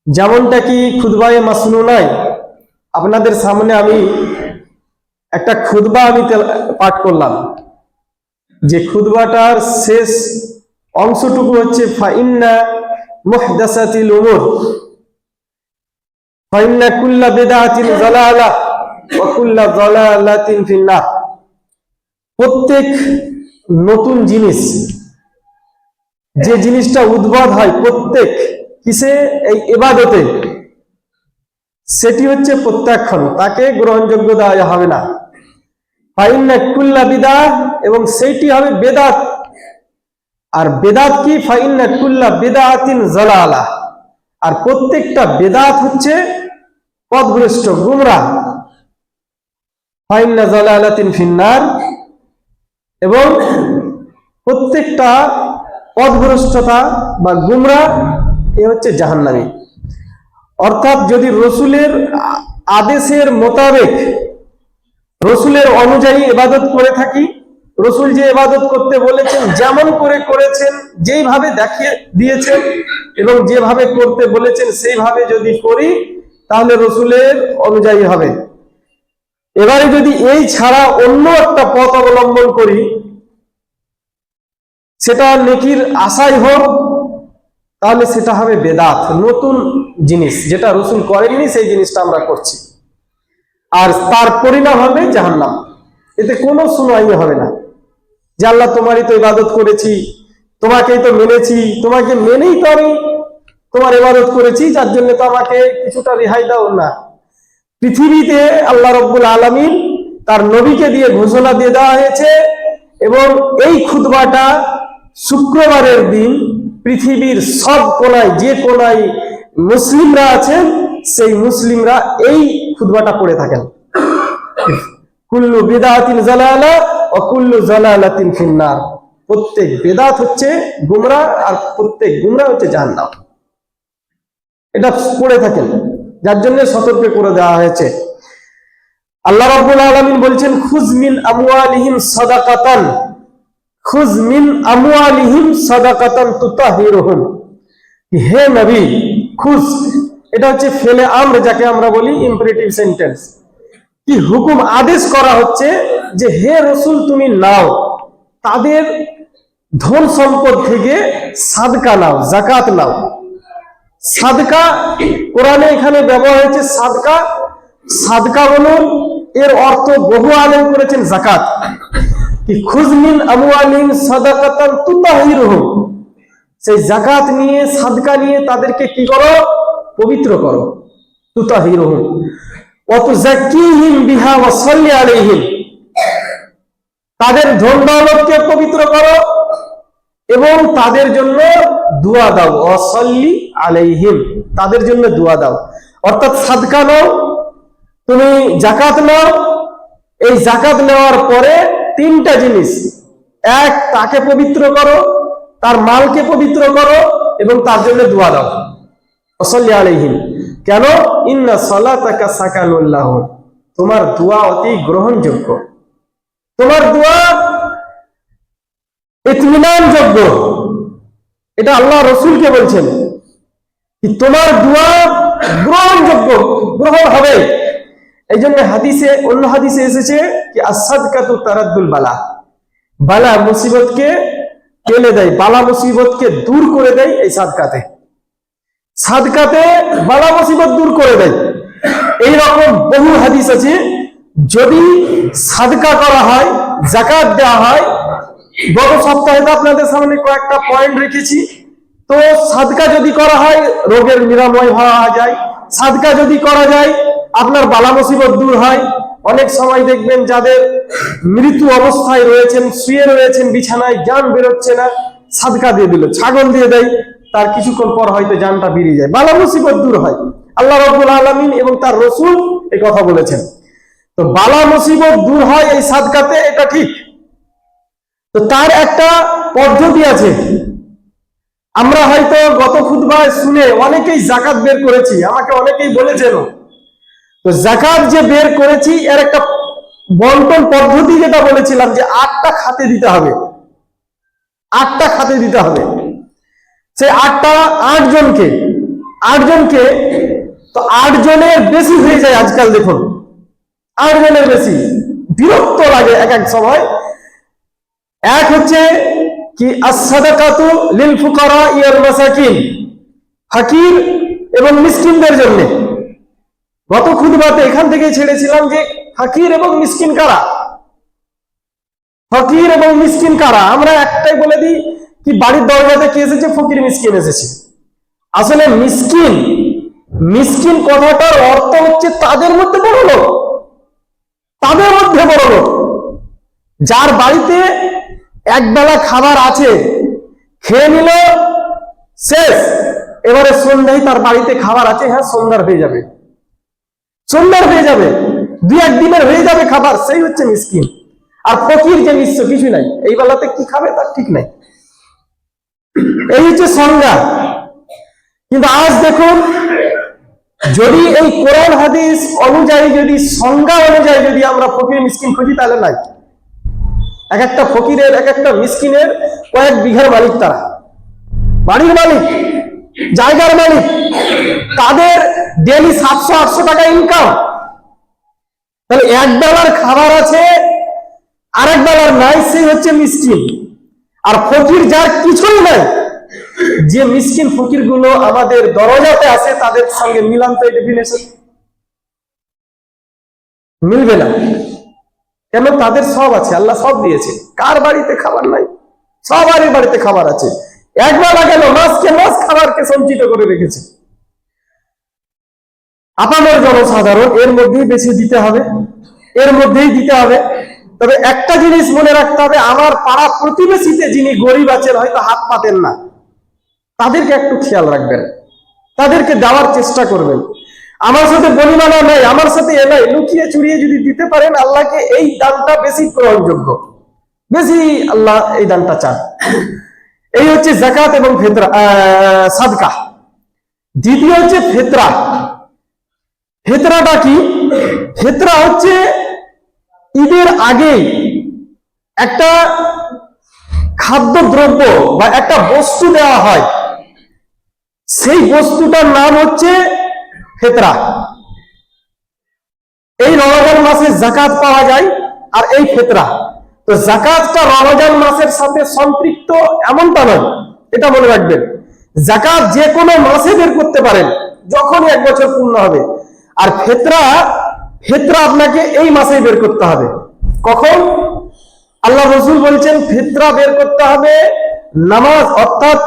যেমনটা কি খুতবায়ে মাসনুনায় আপনাদের সামনে আমি একটা খুতবা পাঠ করলাম, যে খুতবাটার শেষ অংশটুকু হচ্ছে ফাইন্না মুহদাসাতিল উমুর ফাইন্না কুল্লা বিদআতিন যালালাহ ওয়া কুল্লা যালালাতিন ফিন্নার। প্রত্যেক নতুন জিনিস, যে জিনিসটা উদ্ভব হয় প্রত্যেক কিসে, এই ইবাদতে, সেটি হচ্ছে প্রত্যাখ্যান, তাকে গ্রহণযোগ্য দেওয়া হবে না। ফাইন্না কুল্লা বিদআহ, এবং সেইটি হবে বেদাত। আর বেদাত কি? ফাইন্না কুল্লা বিদআতিন যালালাহ, আর প্রত্যেকটা বেদাত হচ্ছে পথভ্রষ্ট, গুমরাহ। ফাইন্না যালালাতিন ফিন্নার, এবং প্রত্যেকটা পথভ্রষ্টতা বা গুমরাহ এ হচ্ছে জাহান্নামী। অর্থাৎ যদি রসুলের আদেশের মোতাবেক, রসুলের অনুযায়ী ইবাদত করে থাকি, রসুল যে ইবাদত করতে বলেছেন যেমন করে করেছেন, যেইভাবে দেখিয়ে দিয়েছেন এবং যেভাবে করতে বলেছেন সেইভাবে যদি করি, তাহলে রসুলের অনুযায়ী হবে। এবারে যদি এই ছাড়া অন্য একটা পথ অবলম্বন করি, সেটা নেকির আশাই হোক, তাহলে সেটা হবে বেদাত, নতুন জিনিস, যেটা রসুল করেননি সেই জিনিসটা আমরা করছি, আর তার পরিণাম হবে জাহান্নাম। এতে কোনো শুনানি হবে না যে আল্লাহ তোমারই তো ইবাদত করেছি, তোমাকেই তো মেনেছি, তোমাকে মেনেই তো আমি তোমার ইবাদত করেছি, যার জন্য তো আমাকে কিছুটা রেহাই দাও না। পৃথিবীতে আল্লাহ রাব্বুল আলামিন তার নবীকে দিয়ে ঘোষণা দিয়ে দেওয়া হয়েছে, এবং এই খুতবাটা শুক্রবারের দিন পৃথিবীর সব কোনায়, যে কোনায় মুসলিমরা আছেন সেই মুসলিমরা এই খুতবাটা পড়ে থাকেন। কুল্লু বিদআতিন যালালাহ ওয়া কুল্লু যালালাতিন ফিন্নার। প্রত্যেক বেদাত হচ্ছে গুমরাহ, আর প্রত্যেক গুমরাহ হচ্ছে জাহান্নাম। এটা পড়ে থাকেন, যার জন্য সতর্ক করে দেওয়া হয়েছে। আল্লাহ রাব্বুল আলামিন বলছেন, খুয মিন আমওয়ালিহিম সাদাকাতান, খুয মিন আমওয়ালিহিম সাদাকাতান তুতাহিরুহুম। হে নবী, খুয, এটা হচ্ছে ফেলে আমর, যাকে আমরা বলি ইম্পারেটিভ সেন্টেন্স। কি হুকুম, আদেশ করা হচ্ছে যে হে রসুল তুমি নাও, তাদের ধন সম্পদ থেকে সাদকা নাও, যাকাত নাও। সাদকা কোরআনে এখানে ব্যবহার হয়েছে সাদকা। সাদকা বলুন, এর অর্থ বহু আলেম করেছেন যাকাত। কি খুয মিন আমওয়ালিহিম সাদাকাতান তুতাহিরুহুম, সেই যাকাত নিয়ে, সাদকা নিয়ে তাদেরকে কি করো? পবিত্র করো। তুতাহিরুহুম ওয়া তুযাক্কিহিম বিহা ওয়া সাল্লি আলাইহিম, তাদের ধন দৌলতকে পবিত্র করো এবং তাদের জন্য দোয়া দাও। ওয়া সাল্লি আলাইহিম, তাদের জন্য দোয়া দাও। অর্থাৎ সাদকা নাও, তুমি যাকাত নাও। এই যাকাত নেওয়ার পরে তিনটা জিনিস: এক, তাকে পবিত্র করো, তার মালকে পবিত্র করো, এবং তার জন্য দোয়া দাও। ওয়া সাল্লি আলাইহিম, কেন? ইন্না সালাতাকা সাকানুল লাহুম, তোমার দোয়া অতি গ্রহণযোগ্য, তোমার দোয়া ইতমিনান যোগ্য। এটা আল্লাহ রসুলকে বলছেন, তোমার দোয়া গ্রহণযোগ্য, গ্রহণ হবে। এই জন্য হাদিসে, অন্য হাদিসে এসেছে কি আস-সাদকাতু তারাদ্দুল বালা, বালা মুসিবতকে টেনে দেয়, বালা মুসিবতকে দূর করে দেয়। এই সাদকাতে, সাদকাতে বালা মুসিবত দূর করে দেয়। এইরকম বহু হাদিস আছে। যদি সাদকা করা হয়, যাকাত দেওয়া হয়, গত সপ্তাহে তো আপনাদের সামনে কয়েকটা পয়েন্ট রেখেছি। তো সাদকা যদি করা হয়, রোগের নিরাময় হওয়া যায়। সাদকা যদি করা যায়, আপনার বালা মুসিবত দূর হয়। অনেক সময় দেখবেন যাদের মৃত্যু অবস্থায় রয়েছেন, শুয়ে রয়েছেন বিছানায়, জান বেরোচ্ছে না, সাদকা দিয়ে দিল, ছাগল দিয়ে দেয়, তার কিছুক্ষণ পর হয়তো জানটা বেরিয়ে যায়, বালা মুসিবত দূর হয়। আল্লাহ রাব্বুল আলামিন এবং তার রসুল এই কথা বলেছেন। তো বালা মুসিবত দূর হয় এই সাদকাতে, এটা ঠিক। তো তার একটা পদ্ধতি আছে। আমরা হয়তো গত খুতবায় শুনে অনেকেই যাকাত বের করেছি, আমাকে অনেকেই বলেছেন। তো যাকাত যে বের করেছি, এর একটা বন্টন পদ্ধতি যেটা বলেছিলাম, যে 8টা খাতে দিতে হবে, 8টা খাতে দিতে হবে। সেই 8 জনকে 8 জনকে, তো 8 জনের বেশি হয়ে যায় আজকাল। দেখুন 8 জনের বেশি, বিরক্ত লাগে এক এক সময়। এক হচ্ছে কি as-সাদাকাতু লিল ফুকারা ওয়াল মাসাকিন, ফকির এবং মিসকিনদের জন্য। গত খুতবাতে এখান থেকে ছেড়েছিলাম যে ফকির এবং মিসকিন কারা, ফকির এবং মিসকিন কারা। আমরা একটাই বলে দিই কি বাড়ির দরজাতে কে এসেছে, ফকির মিসকিন এসেছে। আসলে মিসকিন, মিসকিন কথাটার অর্থ হচ্ছে তাদের মধ্যে বড় লোক, তাদের মধ্যে বড় লোক, যার বাড়িতে একবেলা খাবার আছে, খেয়ে নিল শেষ, এবারে সন্ধ্যায় তার বাড়িতে খাবার আছে, হ্যাঁ সন্ধ্যার হয়ে যাবে, সন্ধ্যার হয়ে যাবে, 2-1 দিনের হয়ে যাবে খাবার, সেই হচ্ছে মিসকিন। আর ফকির যে নিঃস্ব, কিছু নাই, এই বেলাতে কি খাবে তার ঠিক নাই, এই হচ্ছে সংজ্ঞা। কিন্তু আজ দেখুন, যদি এই কোরআন হাদিস অনুযায়ী, যদি সংজ্ঞা অনুযায়ী যদি আমরা ফকির মিসকিন খুঁজি, তাহলে নাই। এক একটা ফকিরের, এক একটা মিসকিনের কয়েক বিঘার মালিক, তারা বাড়ির মালিক, জায়গার মালিক, তাদের ডেলি 700-800 টাকা ইনকাম। তাহলে এক বেলার খাবার আছে, আরেক বেলার নাই, সেই হচ্ছে মিসকিন। আর ফকির যার কিছুই নাই, যে মিসকিন ফকির গুলো আমাদের দরজাতে আছে, তাদের সঙ্গে মিলান তো এই ডেফিনেশন মিলবে না। কেন? তাদের সব আছে, আল্লাহ সব দিয়েছে। কার বাড়িতে খাবার নাই? সবারই বাড়িতে খাবার আছে। একবার গেল, মাসকে মাস খাবারকে সঞ্চিত করে রেখেছে। আপামর জনসাধারণ এর মধ্যেই বেশি দিতে হবে, এর মধ্যেই দিতে হবে। তবে একটা জিনিস মনে রাখতে হবে, আমার পাড়া প্রতিবেশীতে যিনি গরিব আছেন, হয়তো হাত পাতেন না, তাদেরকে একটু খেয়াল রাখবেন, তাদেরকে দেওয়ার চেষ্টা করবেন। আমার সাথে বনিমানা নাই, আমার সাথে এ নাই, লুকিয়ে চুরিয়ে যদি দিতে পারেন, আল্লাহকে এই দানটা বেশি গ্রহণযোগ্য, বেশি আল্লাহ এই দানটা চান। এই হচ্ছে যাকাত এবং ফিতরা, সাদকা। দ্বিতীয় হচ্ছে ফিতরা। ফিতরাটা কি? ফিতরা হচ্ছে ঈদের আগে একটা খাদ্যদ্রব্য বা একটা বস্তু দেওয়া হয়, সেই বস্তুটার নাম হচ্ছে ফিতরা। এই রমজান মাসে যাকাত পাওয়া যায়, আর এই ফিতরা। তো যাকাতটা রমজান মাসের সাথে সম্পৃক্ত এমনটা নয়, এটা মনে রাখবেন। যাকাত যে কোনো মাসে বের করতে পারেন, যখনই 1 বছর পূর্ণ হবে। আর ফিতরা, ফিতরা আপনাকে এই মাসেই বের করতে হবে। কখন? আল্লাহ রাসূল বলছেন ফিতরা বের করতে হবে নামাজ, অর্থাৎ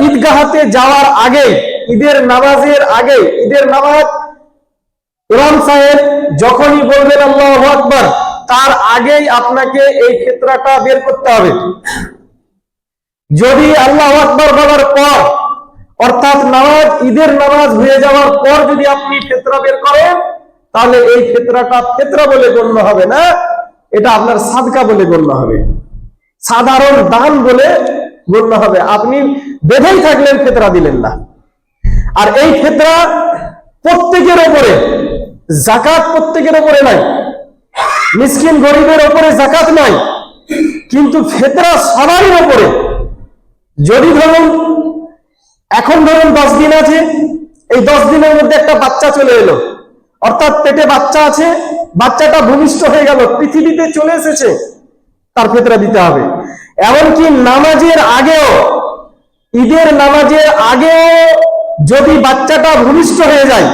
ঈদগাহতে যাওয়ার আগে, ঈদের নামাজের আগে। ঈদের নামাজ ইমাম সাহেব যখনই বলবেন আল্লাহু আকবার, তার আগেই আপনাকে এই ফিতরাটা বের করতে হবে। যদি আল্লাহু আকবার বলার পর, অর্থাৎ নামাজ, ঈদের নামাজ হয়ে যাওয়ার পর যদি আপনি ফিতরা বের করেন, তাহলে এই ফিতরাটা ফিতরা বলে গণ্য হবে না, এটা আপনার সাদকা বলে গণ্য হবে, সাধারণ দান বলে গণ্য হবে। আপনি বেঁধেই থাকলেন, ফিতরা দিলেন না। আর এই ফিতরা প্রত্যেকের উপরে, যাকাত প্রত্যেকের উপরে নাই, মিসকিন গরিবের উপরে যাকাত নাই, কিন্তু ফিতরা সবারই উপরে। যদি ধরুন এখন ধরুন 10 দিন আছে, এই 10 দিনের মধ্যে একটা বাচ্চা চলে এলো, অর্থাৎ পেটে বাচ্চা আছে, বাচ্চাটা ভূমিষ্ঠ হয়ে গেল, পৃথিবীতে চলে এসেছে, তার ফিতরা দিতে হবে। এমনকি নামাজের আগেও, ঈদের নামাজের আগেও যদি বাচ্চাটা ভূমিষ্ঠ হয়ে যায়,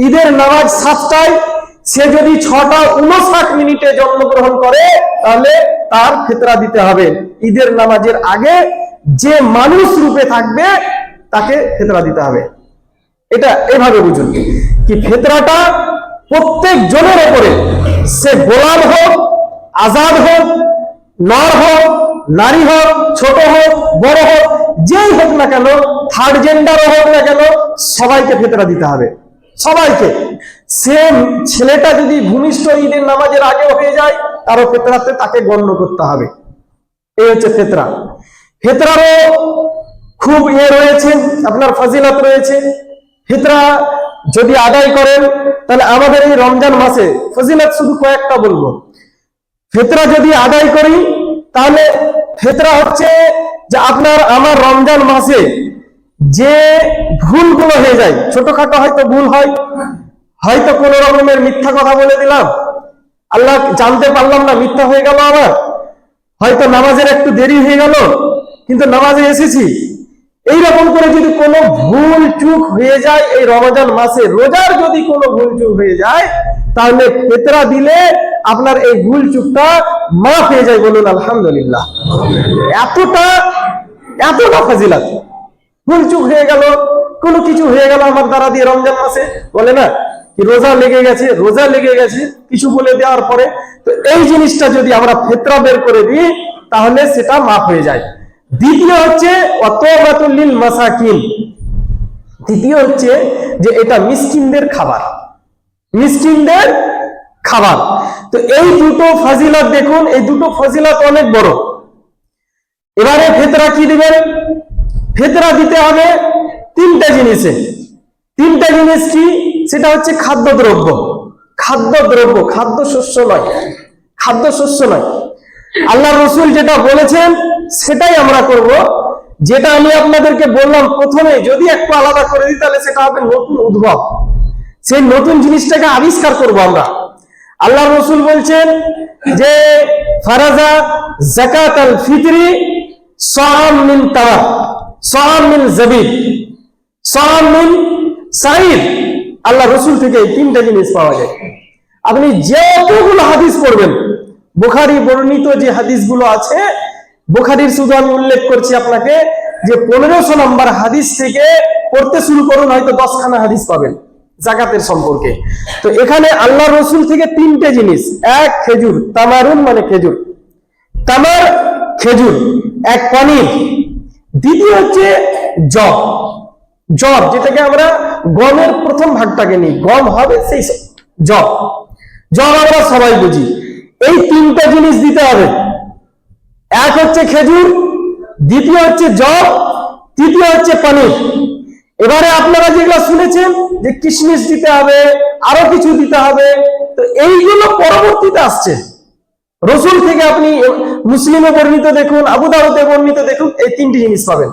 ঈদের নামাজ 7টায়, সে যদি 6:59 জন্মগ্রহণ করে, তাহলে তার ফিতরা দিতে হবে। ঈদের নামাজের আগে যে মানুষ রূপে থাকবে, তাকে ফিতরা দিতে হবে। এটা এভাবে বুঝুন কি ফিতরাটা প্রত্যেক জনের উপরে, সে গোলাম হোক, আজাদ হোক, নর হোক, নারী হোক, ছোট হোক, বড় হোক, যেই হোক না কেন, থার্ড জেন্ডারও হোক না কেন, সবাইকে ফিতরা দিতে হবে, সবাইকে। সে ছেলেটা যদি ভূমিষ্ঠ ঈদের নামাজের আগে হয়ে যায়, তারও ফিতরাতে তাকে গণ্য করতে হবে। এই হচ্ছে ফিতরা। ফিতরারও খুব রয়েছে, আপনার ফজিলত রয়েছে। ফিতরা যদি আদায় করেন, তাহলে আমাদের এই রমজান মাসে ফজিলত শুধু কয়েকটা বলবো। ফিতরা যদি আদায় করি, তাহলে ফিতরা হচ্ছে যে আপনার আমার রমজান মাসে যে ভুলগুলো হয়ে যায়, ছোটখাটো হয়তো ভুল হয়, হয়তো কোন রকমের মিথ্যা কথা বলে দিলাম, আল্লাহ জানতে পারলাম না, মিথ্যা হয়ে গেল আমার, হয়তো নামাজের একটু দেরি হয়ে গেল কিন্তু নামাজে এসেছি, এইরকম করে যদি কোনো ভুল চুক হয়ে যায় এই রমজান মাসে, রোজার যদি কোনো ভুল চুক হয়ে যায়, তাহলে ফিতরা দিলে আপনার এই ভুল চুকটা মাফ হয়ে যায়। বলুন আলহামদুলিল্লাহ। এতটা এতটা ফাজিলাত। ভুল চুক হয়ে গেল, কোনো কিছু হয়ে গেল আমার দ্বারা দিয়ে রমজান মাসে, বলে না কি রোজা লেগে গেছে কিছু বলে দেওয়ার পরে, তো এই জিনিসটা যদি আমরা ফিতরা বের করে দিই তাহলে সেটা মাফ হয়ে যায়। দ্বিতীয় হচ্ছে ওয়াতাবাতুল লিল মাসাকিন, দ্বিতীয় হচ্ছে যে এটা মিসকিনদের খাবার, মিসকিনদের খাবার। তো এই দুটো ফজিলত দেখুন, এই দুটো ফজিলত অনেক বড়। এবারে ফিতরা কি দিবেন? ফিতরা দিতে হবে তিনটা জিনিসে। তিনটা জিনিস কি? সেটা হচ্ছে খাদ্যদ্রব্য, খাদ্যদ্রব্য, খাদ্যশস্য নয়, খাদ্যশস্য নয়। আল্লাহ রসুল যেটা বলেছেন সেটাই আমরা করব। যেটা আমি আপনাদেরকে বললাম প্রথমে, যদি একটু আলাদা করে দিই তাহলে সেটা হবে নতুন উদ্ভব, সেই নতুন জিনিসটাকে আবিষ্কার করব আমরা। আল্লাহ রসুল বলছেন যে ফারাজা যাকাত আল ফিতরি সাম মিন তামার, সাম মিন জাবিব, সাম মিন সাইদ। আল্লাহ রসুল থেকে এই তিনটা জিনিস পাওয়া যায়। আপনি যতগুলো হাদিস পড়বেন, বুখারী বর্ণিত যে হাদিসগুলো আছে, বুখারীর শুধু আমি উল্লেখ করছি আপনাকে যে 1500 নম্বর হাদিস থেকে পড়তে শুরু করুন, হয়তো 10খানা হাদিস পাবেন যাকাতের সম্পর্কে। তো এখানে আল্লাহ রসুল থেকে তিনটে জিনিস, এক খেজুর, তামারুন মানে খেজুর, তামার খেজুর, এক পনির, দ্বিতীয় হচ্ছে জব, জব যেটাকে আমরা গমের প্রথম ভাগটাকে নিই, গম হবে সেই জব, জব আমরা সবাই বুঝি। এই তিনটা জিনিস দিতে হবে, এক হচ্ছে খেজুর, দ্বিতীয় হচ্ছে জব, তৃতীয় হচ্ছে পনির। এবারে আপনারা যেগুলো শুনেছেন যে কিশমিশ দিতে হবে, আরো কিছু দিতে হবে, তো এইগুলো পরবর্তীতে আসছে রসুল থেকে। আপনি মুসলিমে বর্ণিত দেখুন, আবু দাউদে বর্ণিত দেখুন, এই তিনটি জিনিস পাবেন।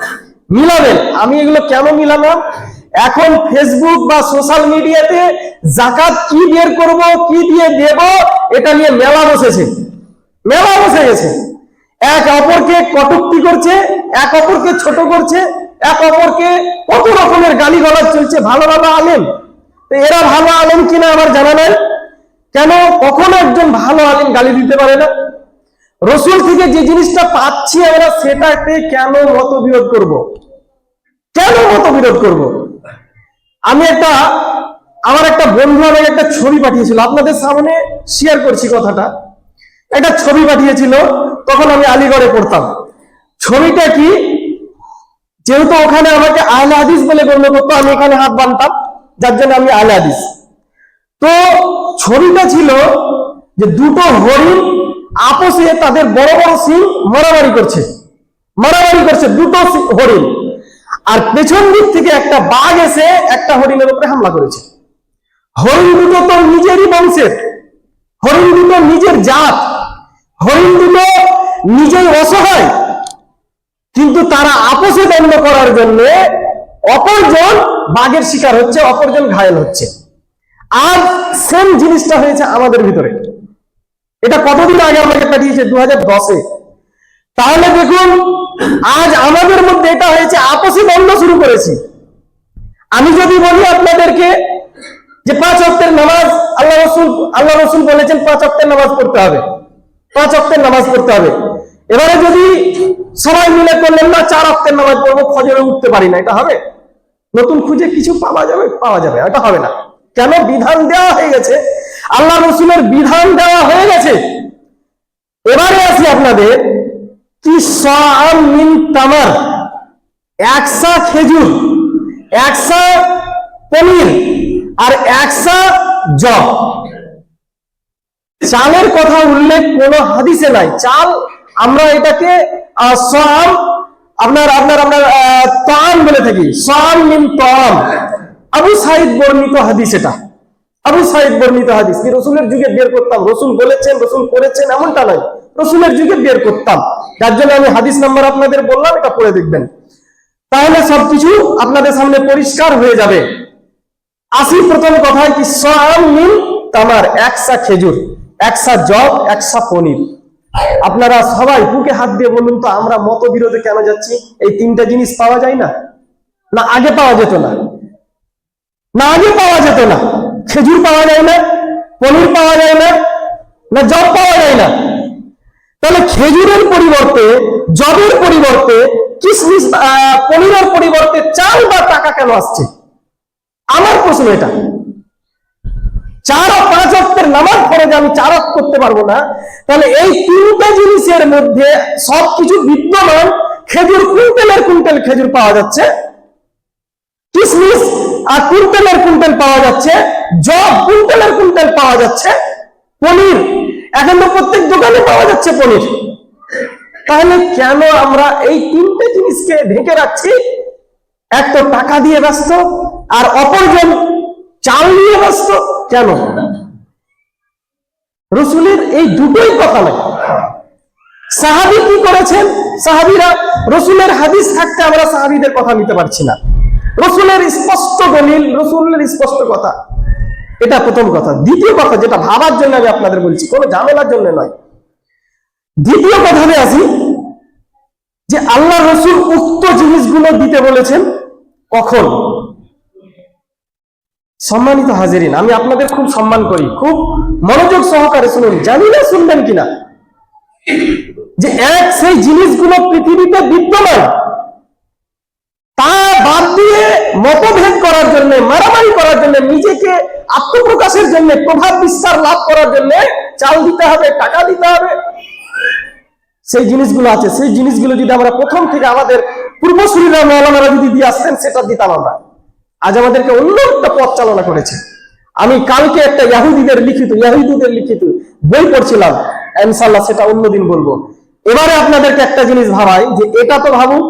মিলাবেন। আমি এগুলো কেন মিলালাম, এখন ফেসবুক বা সোশ্যাল মিডিয়াতে যাকাত কি বের করব, কি দিয়ে দেব, এটা নিয়ে মেলা বসেছে, মেলা বসে গেছে। এক অপরকে কটূক্তি করছে, এক অপরকে ছোট করছে, এক অপরকে কত রকমের গালিগালাজ চলছে। ভালো ভালো আলেম, এরা ভালো আলেম কিনা আমার জানা নাই, কেন কখনো একজন ভালো আলেম গালি দিতে পারে না? রসুল থেকে যে জিনিসটা পাচ্ছি আমরা সেটাতে কেন মতবিরোধ করব? কেন মতবিরোধ করব? আমি আমার একটা বন্ধু আমাকে একটা ছবি পাঠিয়েছিল, আপনাদের সামনে শেয়ার করছি কথাটা। একটা ছবি পাঠিয়েছিল, তখন আমি আলিগড়ে পড়তাম। ছবিটা কি, যেহেতু ওখানে আমাকে আহলে হাদিস বলে গণ্য করতো, আমি এখানে হাত বানতাম, যার জন্য আমি আহলে হাদিস। তো ছবিটা ছিল যে দুটো হরিণ আপসে তাদের বড় বড় সিং মারামারি করছে, দুটো হরিণ, আর পেছন দিক থেকে একটা বাঘ এসে একটা হরিণের উপরে হামলা করেছে। হরিণ দুটো তো নিজেরই বংশের, হরিণ দুটো নিজের জাত, হরিণ দুটো নিজেই অসহায়, কিন্তু তারা আপসে দ্বন্দ্ব করার জন্য অপরজন বাঘের শিকার হচ্ছে, অপরজন ঘায়েল হচ্ছে। আর সেম জিনিসটা হয়েছে আমাদের ভিতরে। এটা কতদিন আগে আমাকে পাঠিয়েছে, 2010-এ। তাহলে দেখুন, আজ আমাদের মধ্যে এটা হয়েছে, আপসে দ্বন্দ্ব শুরু করেছি। আমি যদি বলি আপনাদেরকে যে 5 ওয়াক্তের নামাজ, আল্লাহ রসুল বলেছেন 5 ওয়াক্তের নামাজ পড়তে হবে, 5 ওয়াক্তের নামাজ পড়তে হবে। এবারে যদি সবাই মিলে করলেন না 4 ওয়াক্তের নামাজ পড়বো, ফজরে উঠতে পারি না, এটা হবে? নতুন খুঁজে কিছু পাওয়া যাবে? এটা হবে না। কেন? বিধান দেওয়া হয়ে গেছে, আল্লাহ রসুলের বিধান দেওয়া হয়ে গেছে। এবারে আসি আপনাদের কি, সাম মিন তামার, 100 খেজুর, 100 পনির, আর 100 জব। চালের কথা উল্লেখ কোন হাদিসে নাই। চাল আমরা এটাকে সাম আপনার তাম বলে থাকি, সাম মিন তাম। আবু সাইদ বর্ণিত হাদিস, এটা আবু সাইদ বর্ণিত হাদিস। কি রসুলের যুগে বের করতাম, রসুল বলেছেন, রসুল করেছেন এমনটা নয়, রসুলের যুগে বের করতাম। যার জন্য আমি হাদিস নাম্বার আপনাদের বললাম, এটা পড়ে দেখবেন। তাহলে সবকিছু আপনাদের সামনে পরিষ্কার হয়ে যাবে। আসি প্রথম কথায় কি সাম মিন তামার, একসা খেজুর, একসা জব, একসা পনির। আপনারা সবাই বুকে হাত দিয়ে বলুন তো, আমরা মতবিরোধে কেন যাচ্ছি? এই তিনটা জিনিস পাওয়া যায় না? না আগে পাওয়া যেত না? না আগে পাওয়া যেত না? খেজুর পাওয়া যায় না, পনির পাওয়া যায় না, না জব পাওয়া যায় না? তাহলে খেজুরের পরিবর্তে, জবের পরিবর্তে, কিশমিশ, পনিরের পরিবর্তে চাল বা টাকা কেন আসছে? আমার প্রশ্ন এটা। 4 ও 5 ওয়াক্তের নামাজ ফরজ, আমি 4 ওয়াক্ত করতে পারবো না, তাহলে এই তিনটা জিনিসের মধ্যে সবকিছু বিদ্যমান। খেজুর কুইন্টালের কুইন্টাল খেজুর পাওয়া যাচ্ছে, কিশমিশ আর কুইন্টালের কুইন্টাল পাওয়া যাচ্ছে, জব কুইন্টালের কুইন্টাল পাওয়া যাচ্ছে, পনির এখন তো প্রত্যেক দোকানে পাওয়া যাচ্ছে পনির। তাহলে কেন আমরা এই তিনটে জিনিসকে ঢেকে রাখছি? এক তো টাকা দিয়ে ব্যস্ত, আর অপরজন চাল নিয়ে ব্যস্ত। কেন? রসুলের এই দুটোই কথা নয়। সাহাবী কি করেছেন? সাহাবীরা, রসুলের হাদিস থাকতে আমরা সাহাবীদের কথা নিতে পারছি না। রসুলের স্পষ্ট দলিল, রসুলের স্পষ্ট কথা, এটা প্রথম কথা। দ্বিতীয় কথা, যেটা ভাবার জন্য আমি আপনাদের বলছি, কোনো ঝামেলার জন্য নয়। দ্বিতীয় কথাতে আসি যে আল্লাহ রসুল উক্ত জিনিসগুলো দিতে বলেছেন কখন? সম্মানিত হাজিরিন, আমি আপনাদের খুব সম্মান করি, খুব মনোযোগ সহকারে শুনুন, জানি না শুনবেন কিনা। যে এক সেই জিনিসগুলো পৃথিবীতে বিদ্যমান, তা বাদ দিয়ে মতভেদ করার জন্য, মারামারি করার জন্য, নিজেকে আত্মপ্রকাশের জন্য, প্রভাব বিস্তার লাভ করার জন্য চাল দিতে হবে, টাকা দিতে হবে, সেই জিনিসগুলো আছে। সেই জিনিসগুলো যদি আমরা প্রথম থেকে আমাদের পূর্বসূরীরা, মাওলানারা যদি দিয়ে আসতেন, সেটা দিতাম আমরা। আজ আমাদেরকে অন্য একটা পথ চালনা করেছে। আমি কালকে একটা ইয়াহুদীদের লিখিত বই পড়ছিলাম, ইনশাআল্লাহ সেটা অন্যদিন বলবো। এবারে আপনাদেরকে একটা জিনিস ভাবাই, যে এটা তো ভাবুন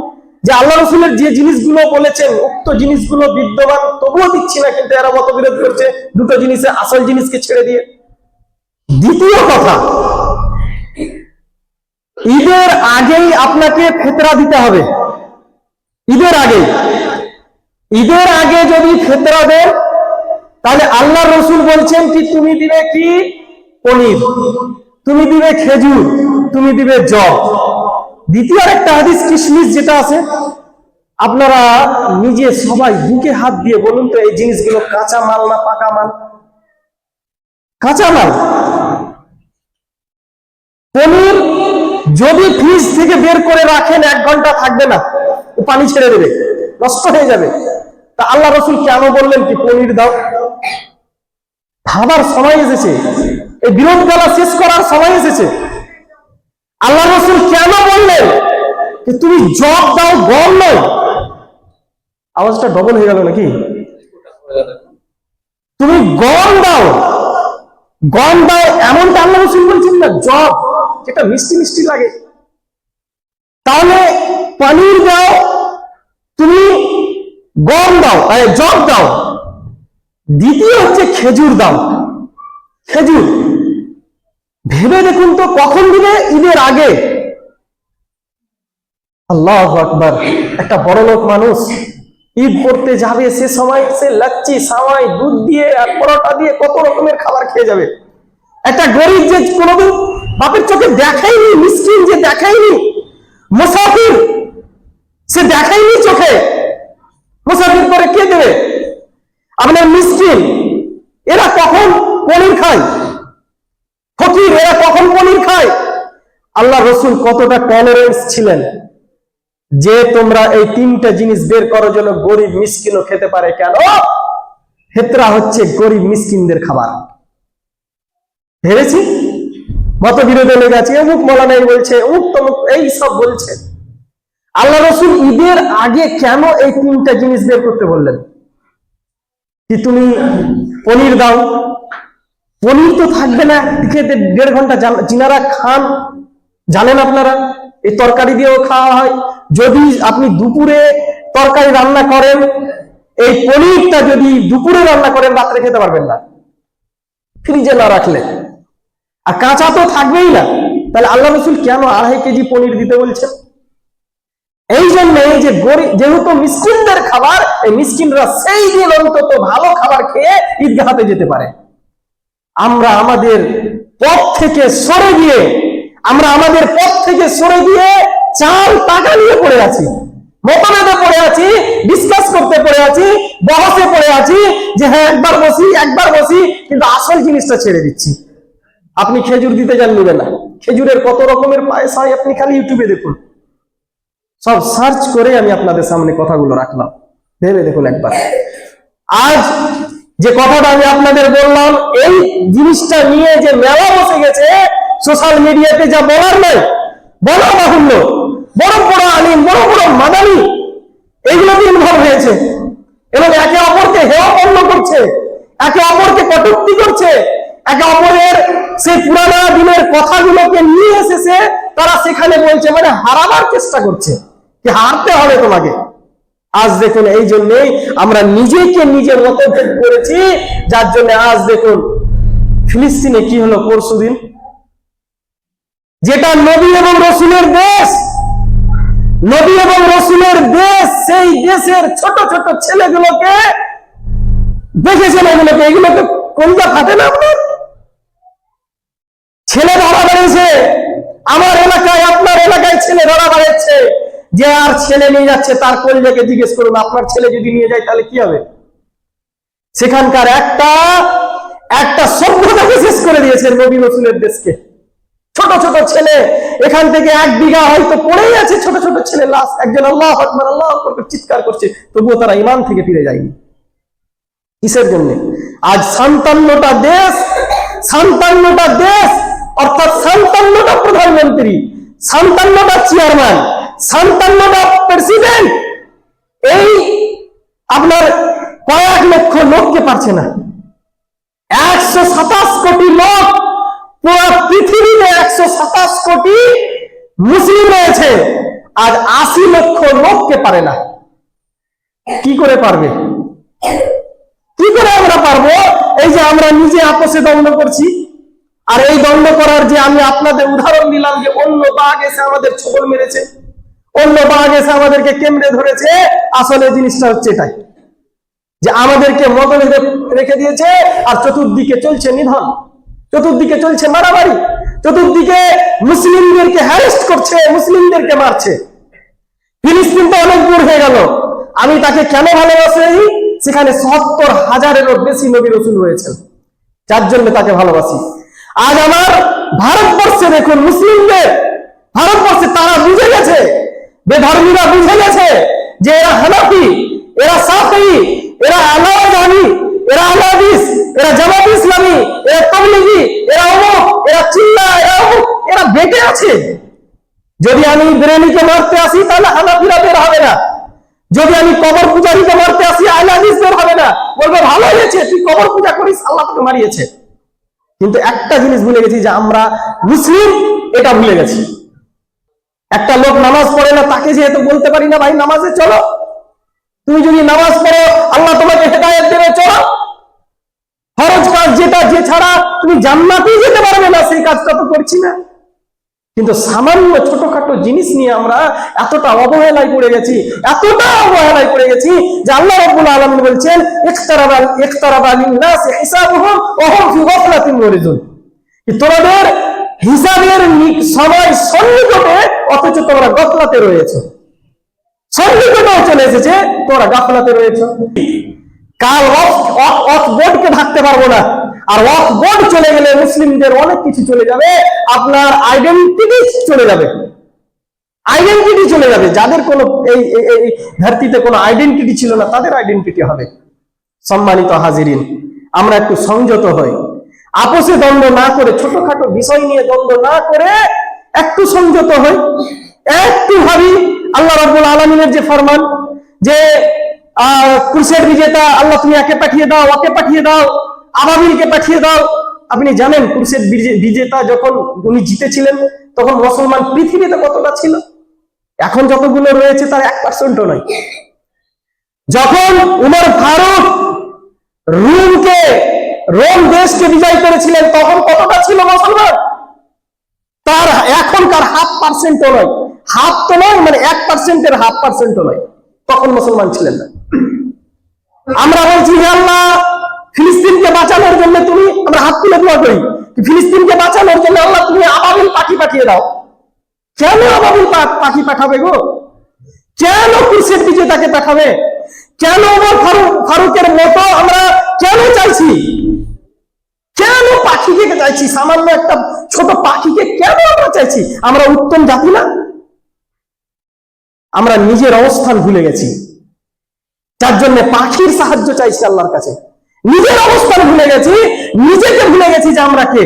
যে আল্লাহ রসুলের যে জিনিসগুলো বলেছেন, উক্ত জিনিসগুলো বিদ্যমান, তবুও দিচ্ছি না, কিন্তু এরা মতবিরোধ করছে দুটো জিনিসে, আসল জিনিসকে ছেড়ে দিয়ে। দ্বিতীয় কথা, ঈদের আগেই আপনাকে ফিতরা দিতে হবে। ঈদের আগে যদি ফিতরা দেন, তাহলে আল্লাহ রসুল বলছেন কি, তুমি দিবে কি? পনির, তুমি দিবে খেজুর, তুমি দিবে জব। দ্বিতীয় একটা হাদিস কিশমিশ যেটা আছে, আপনারা নিজে সবাই বুকে হাত দিয়ে বলুন তো, এই জিনিসগুলো কাঁচা মাল না পাকা মাল? কাঁচা মাল। পনির যদি ফ্রিজ থেকে বের করে রাখেন 1 ঘন্টা থাকবে না, পানি ছেড়ে দেবে, নষ্ট হয়ে যাবে। তা আল্লাহ রসুল কেন বললেন কি পনির দাও? ভাবার সময় এসেছে, এই বিরোধ গলা শেষ করার সময় এসেছে। আল্লাহ রসুল কেন বললেন যে তুমি জব দাও, গম নয়? আওয়াজটা ডবল হয়ে গেল নাকি? তুমি গম দাও, এমনটা আল্লাহ রসুল বলছেন না, জব যেটা মিষ্টি মিষ্টি লাগে। তাহলে পনির দাও, তুমি গম দাও, জব দাও। দ্বিতীয় হচ্ছে খেজুর দাও। খেজুর ভেবে দেখুন তো, কখন দিবে? ঈদের আগে। আল্লাহু আকবার। একটা বড় লোক মানুষ ঈদ করতে যাবে, সে সময় সে লাচ্ছি, সাওয়াই, দুধ দিয়ে আর পরোটা দিয়ে কত রকমের খাবার খেয়ে যাবে। একটা গরিব যে কোনোদিন বাপের চোখে দেখায়নি, মিসকিন যে দেখায়নি, মুসাফির সে দেখায়নি চোখে, মুসাফির করে কে দেবে? আপনার মিসকিন, এরা কখন পনির খায়? ফকির, এরা কখন পনির খায়? আল্লাহ রসুল কতটা টলারেন্স ছিলেন, যে তোমরা এই তিনটা জিনিস বের করার জন্য গরিব মিসকিনও খেতে পারে। কেন? ফিতরা হচ্ছে গরিব মিসকিনদের খাবার। ভেবেছি মতবিরোধে লেগে আছে, অমুক মৌলানাই বলছে, অমুক তমুক এই সব বলছে। আল্লাহ রসুল ঈদের আগে কেন এই তিনটা জিনিস বের করতে বললেন? কি তুমি পনির দাও? পনির তো থাকবে না খেতে 1.5 ঘন্টা। যিনারা খান জানেন, আপনারা এই তরকারি দিয়েও খাওয়া হয়। যদি আপনি দুপুরে তরকারি রান্না করেন, এই পনিরটা যদি দুপুরে রান্না করেন, রাত্রে খেতে পারবেন না ফ্রিজে না রাখলে, আর কাঁচা তো থাকবেই না। তাহলে আল্লাহ রসুল কেন 2.5 কেজি পনির দিতে বলছেন? এই জন্য এই যে গরিব, যেহেতু মিসকিনদের খাবার, এই মিসকিনরা সেই দিন অন্তত ভালো খাবার খেয়ে ঈদগাহতে যেতে পারে। আমরা আমাদের পথ থেকে সরে গিয়ে চাল টাকা নিয়ে পড়ে আছি, মতভেদে পড়ে আছি, ডিসকাস করতে পড়ে আছি, বহসে পড়ে আছি যে হ্যাঁ একবার বসি, কিন্তু আসল জিনিসটা ছেড়ে দিচ্ছি। আপনি খেজুর দিতে যান, নেবেন না। খেজুরের কত রকমের পায়েস হয় আপনি খালি ইউটিউবে দেখুন, সব সার্চ করে আমি আপনাদের সামনে কথাগুলো রাখলাম, ভেবে দেখুন একবার। আজ যে কথাটা আমি আপনাদের বললাম, এই জিনিসটা নিয়ে যে মেলা বসে গেছে সোশ্যাল মিডিয়াতে, যা বলার নয়, বলা বাহুল্য। বড় বড় আলিম, বড় বড় মাদানি এগুলোতে ইনভলভ হয়েছে এবং একে অপরকে হেয়পন্ন করছে, একে অপরকে কটূক্তি করছে, একে অপরের সেই পুরানা দিনের কথাগুলোকে নিয়ে এসেছে তারা সেখানে বলছে, মানে হারাবার চেষ্টা করছে কি হারতে হবে তোমাকে। আজ দেখুন এই জন্যই আমরা নিজেকে নিজে মতভেদ করেছি, যার জন্য আজ দেখুন ফিলিস্তিনে কি হলো পরশুদিন, যেটা নবী এবং রসুলের দেশ, সেই দেশের ছোট ছোট ছেলেগুলোকে দেখেছেন, এগুলোকে কোনটা ফাটে না আপনার? ছেলে ধরা বেড়েছে আমার এলাকায়, আপনার এলাকায় ছেলে ধরা বেড়েছে, যে আর ছেলে নিয়ে যাচ্ছে তার কলিজাকে জিজ্ঞেস করুন, আপনার ছেলে যদি নিয়ে যায় তাহলে কি হবে? সেখানকার একটা সভ্যতাকে শেষ করে দিয়েছে নবী রসুলের দেশকে। ছোট ছোট ছেলে, এখান থেকে 1 বিঘা হয়তো পড়েই আছে ছোট ছোট ছেলে লাশ, একজন আল্লাহু আকবার আল্লাহু আকবার চিৎকার করছে, তবুও তারা ঈমান থেকে ফিরে যায়নি। কিসের জন্য? আজ 57টা দেশ, অর্থাৎ 57টা প্রধানমন্ত্রী, 57টা চেয়ারম্যান, 57টা প্রেসিডেন্ট, এই আপনার কয়েক লক্ষ লোককে পারছে না। 127 কোটি লোক, পুরো পৃথিবীতে 127 কোটি মুসলিম রয়েছে, আজ 80 লক্ষ লোককে পারে না। কি করে পারবে? কি করে আমরা পারবো? এই যে আমরা নিজে আপোষে দ্বন্দ্ব করছি, আর এই দ্বন্দ্ব করার যে আমি আপনাদের উদাহরণ দিলাম যে অন্য বাঘ এসে আমাদের ছোবল মেরেছে, অন্য বাঘ এসে আমাদেরকে কেমড়ে ধরেছে, আসলে জিনিসটা হচ্ছে এটাই যে আমাদেরকে মতভেদে রেখে দিয়েছে, আর চতুর্দিকে চলছে নিধন, চতুর্দিকে চলছে মারামারি, চতুর্দিকে মুসলিমদেরকে হ্যারেস্ট করছে, মুসলিমদেরকে মারছে। ফিলিস্তিন তো অনেক দূর হয়ে গেল, আমি তাকে কেন ভালোবাসি? সেখানে ৭০,০০০-এরও বেশি নবী রাসূল রয়েছেন, যার জন্য তাকে ভালোবাসি। আজ আমার ভারতবর্ষে দেখুন, মুসলিমদের ভারতবর্ষে তারা বুঝে গেছে, বেধর্মীরা বুঝে গেছে যে এরা হানাফি, এরা শাফিঈ, এরা আলাওয়ানি, এরা আলাদিস, এরা জামাত ইসলামী, এরা তাবলীগী, এরা অমুক, এরা চিল্লা, এরা অমুক, এরা বেঁটে আছে। যদি আমি বিরিয়ানিকে মারতে আসি তাহলে হানাফিরা বের হবে না, যদি আমি কবর পূজারীকে মারতে আসি আহলে হাদিস বের হবে না, বলবে ভালো হয়েছে তুই কবর পূজা করিস, আল্লাহ তোকে মারিয়েছে। কিন্তু একটা জিনিস ভুলে গেছি যে আমরা মুসলিম, এটা ভুলে গেছি। একটা লোক নামাজ পড়ে না, তাকে যেহেতু বলতে পারি না ভাই নামাজে চলো, তুমি যদি নামাজ পড়ো আল্লাহ তোমাকে হেদায়েত দেবে, চলো। ফরজ কাজ যেটা, যে ছাড়া তুমি জান্নাতেই যেতে পারবে না, সেই কাজটা তো করছি না। কিন্তু সামান্য ছোটখাটো জিনিস নিয়ে আমরা এতটা অবহেলায় পড়ে গেছি যে আল্লাহ রাব্বুল আলামিন বলছেন ইকতারাবা লিন-নাসি হিসাবুহুম ওয়া হুম ফি গাফলাতিন মুরিদুন, তোমাদের হিসাবের সময় সন্নিকটে, অথচ তোমরা গাফলাতে রয়েছে। সন্নিকটেও চলে এসেছে, তোমরা গাফলাতে রয়েছে। কাল ওয়াকফ বোর্ডকে ঢাকতে পারবো না, আর ওয়াকফ বোর্ড চলে গেলে মুসলিমদের অনেক কিছু চলে যাবে, আপনার আইডেন্টিটি চলে যাবে, যাদের কোনো এই ধরতিতে কোনো আইডেন্টিটি ছিল না তাদের আইডেন্টিটি হবে। সম্মানিত হাজিরিন, আমরা একটু সংযত হই, আপোষে দ্বন্দ্ব না করে, ছোটখাটো বিষয় নিয়ে দ্বন্দ্ব না করে একটু সংযত হই, একটু ভাবি আল্লাহ রাব্বুল আলামিনের যে ফরমান যে ক্রুসেড বিজেতা আল্লাহ তুমি একে পাঠিয়ে দাও, ওকে পাঠিয়ে দাও, আবাবিলকে পাঠিয়ে দাও। আপনি জানেন ক্রুসেড বিজেতা যখন উনি জিতেছিলেন তখন মুসলমান পৃথিবীতে কতটা ছিল? এখন যতগুলো রয়েছে তার 1%ও নয়। যখন উমর ফারুক রোম দেশকে বিজয় করেছিলেন তখন কতটা ছিল মুসলমান? তার এখনকার 0.5%ও নয়। হাফ তো নয়, মানে 1%-এর 0.5% নয়, তখন মুসলমান ছিলেন না। আমরা বলছি হে আল্লাহ ফিলিস্তিনকে বাঁচানোর জন্য তুমি, আমরা হাত তুলে দোয়া করি ফিলিস্তিনকে বাঁচানোর জন্য আল্লাহ তুমি আবাবিল পাখি পাঠিয়ে দাও। কেন আবাবিল পাখি পাঠাবে গো? কেন কুরসির বিজেতাকে পাঠাবে? কেন ওমর ফারুকের মতো আমরা কেন চাইছি? কেন পাখিকে চাইছি? সামান্য একটা ছোট পাখিকে কেন আমরা চাইছি? আমরা উত্তম জাতি না? আমরা নিজের অবস্থান ভুলে গেছি, যার জন্য পাখির সাহায্য চাইছি আল্লাহর কাছে। নিজের অবস্থান ভুলে গেছি, নিজেকে ভুলে গেছি যে আমরা কে।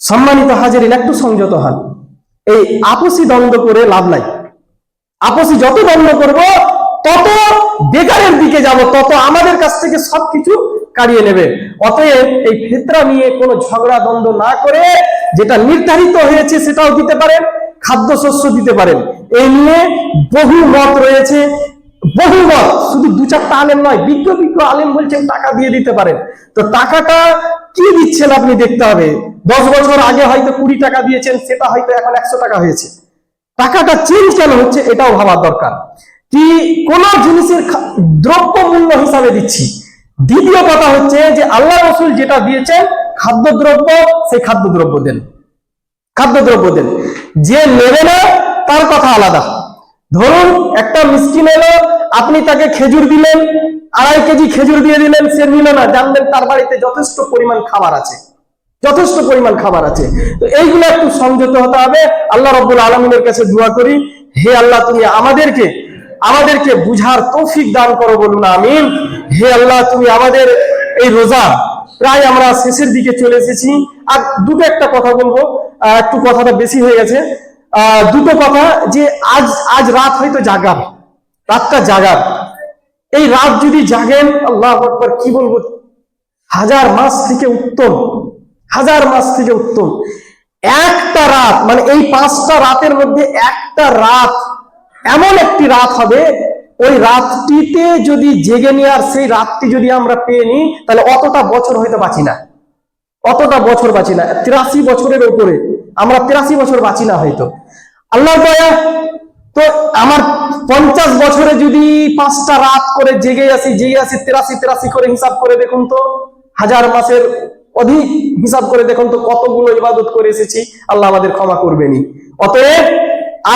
সম্মানিত হাজিরিন, একটু সংযত হন। এই আপসি দ্বন্দ্ব করে লাভ নাই। আপসি যত দ্বন্দ্ব করব তত বেকারের দিকে যাব, তত আমাদের কাছ থেকে সবকিছু কাড়িয়ে নেবে। অতএব এই ফিতরা নিয়ে কোনো ঝগড়া দ্বন্দ্ব না করে যেটা নির্ধারিত হয়েছে সেটাও দিতে পারেন, খাদ্যশস্য দিতে পারেন। এই নিয়ে বহু মত রয়েছে, বহু মত, শুধু 2-4টা আলেম নয়, বিজ্ঞ আলেম বলছেন টাকা দিয়ে দিতে পারেন। তো টাকাটা কি দিচ্ছেন আপনি দেখতে হবে। 10 বছর আগে হয়তো 20 টাকা দিয়েছেন, সেটা হয়তো এখন 100 টাকা হয়েছে। টাকাটা চেঞ্জ কেন হচ্ছে এটাও ভাবা দরকার। কি কোন জিনিসের দ্রব্য মূল্য হিসাবে দিচ্ছি। দ্বিতীয় কথা হচ্ছে যে আল্লাহ রাসূল যেটা দিয়েছেন খাদ্যদ্রব্য, সেই খাদ্যদ্রব্য দেন, খাদ্যদ্রব্য দেন। যে নেবে না তার কথা আলাদা। ধরুন একটা মিসকিন এলো, আপনি তাকে খেজুর দিলেন, 2.5 কেজি খেজুর দিয়ে দিলেন, সে নিল না, জানবেন তার বাড়িতে যথেষ্ট পরিমাণ খাবার আছে, যথেষ্ট পরিমাণ খাবার আছে। তো এইগুলো একটু সংযত হতে হবে। আল্লাহ রাব্বুল আলামিনের কাছে দোয়া করি, হে আল্লাহ তুমি আমাদেরকে বুঝার তৌফিক দান করো, বলুন আমিন। হে আল্লাহ তুমি আমাদের এই রোজা প্রায় আমরা শেষের দিকে চলে এসেছি। আর দুটো একটা কথা বলবো, একটু কথাটা বেশি হয়ে গেছে। দুটো কথা, যে আজ রাত হয়তো জাগার, রাতটা জাগার। এই রাত যদি জাগেন, আল্লাহু আকবার, কি বলবো, 1000 মাস থেকে উত্তম, 1000 মাস থেকে উত্তম। একটা রাত, মানে এই 5টা রাতের মধ্যে একটা রাত এমন একটি রাত হবে, ওই রাতটিতে যদি জেগে নিয়ে আর সেই রাতটি যদি আমরা পেয়ে নিই, তাহলে অতটা বছর হয়তো বাঁচি না, অতটা বছর বাঁচি না। 83 বছরের উপরে আমরা 83 বছর বাঁচি না হয়তো, আল্লাহর দয়া। তো আমার 50 বছরে যদি 5টা রাত করে জেগে আসি 83 করে হিসাব করে দেখুন তো, 1000 মাসের অধিক হিসাব করে দেখুন তো কতগুলো ইবাদত করে এসেছি। আল্লাহ আমাদের ক্ষমা করবেনই। অতএব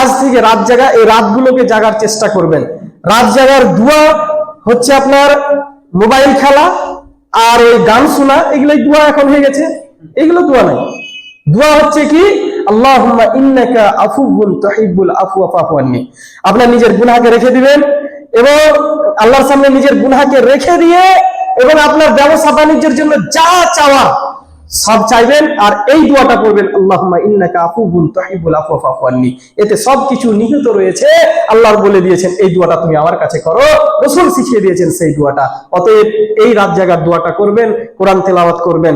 আজ থেকে রাত জাগা, এই রাতগুলোকে জাগার চেষ্টা করবেন। রাত জাগার দোয়া হচ্ছে আপনার মোবাইল খেলা আর ওই গান শোনা, এগুলোই দোয়া এখন হয়ে গেছে। এগুলো দোয়া নাই। দোয়া হচ্ছে কি, আল্লাহুম্মা ইন্নাকা আফুউন তুহিব্বুল আফওয়া ফাফু আন্নি। আপনার নিজের গুনাহকে রেখে দিবেন এবং আল্লাহর সামনে নিজের গুনাহকে রেখে দিয়ে এবং আপনার ব্যবসা বাণিজ্যের জন্য যা চাওয়া সব চাইবেন আর এই দোয়াটা করবেন, আল্লাহুম্মা ইন্নাকা আফুউন তুহিব্বুল আফওয়া ফাফু আন্নি। এতে সবকিছু নিহিত রয়েছে। আল্লাহর বলে দিয়েছেন এই দোয়াটা তুমি আমার কাছে করো, রাসূল শিখিয়ে দিয়েছেন সেই দোয়াটা। অতএব এই রাত জাগার দোয়াটা করবেন, কোরআন তেলাওয়াত করবেন।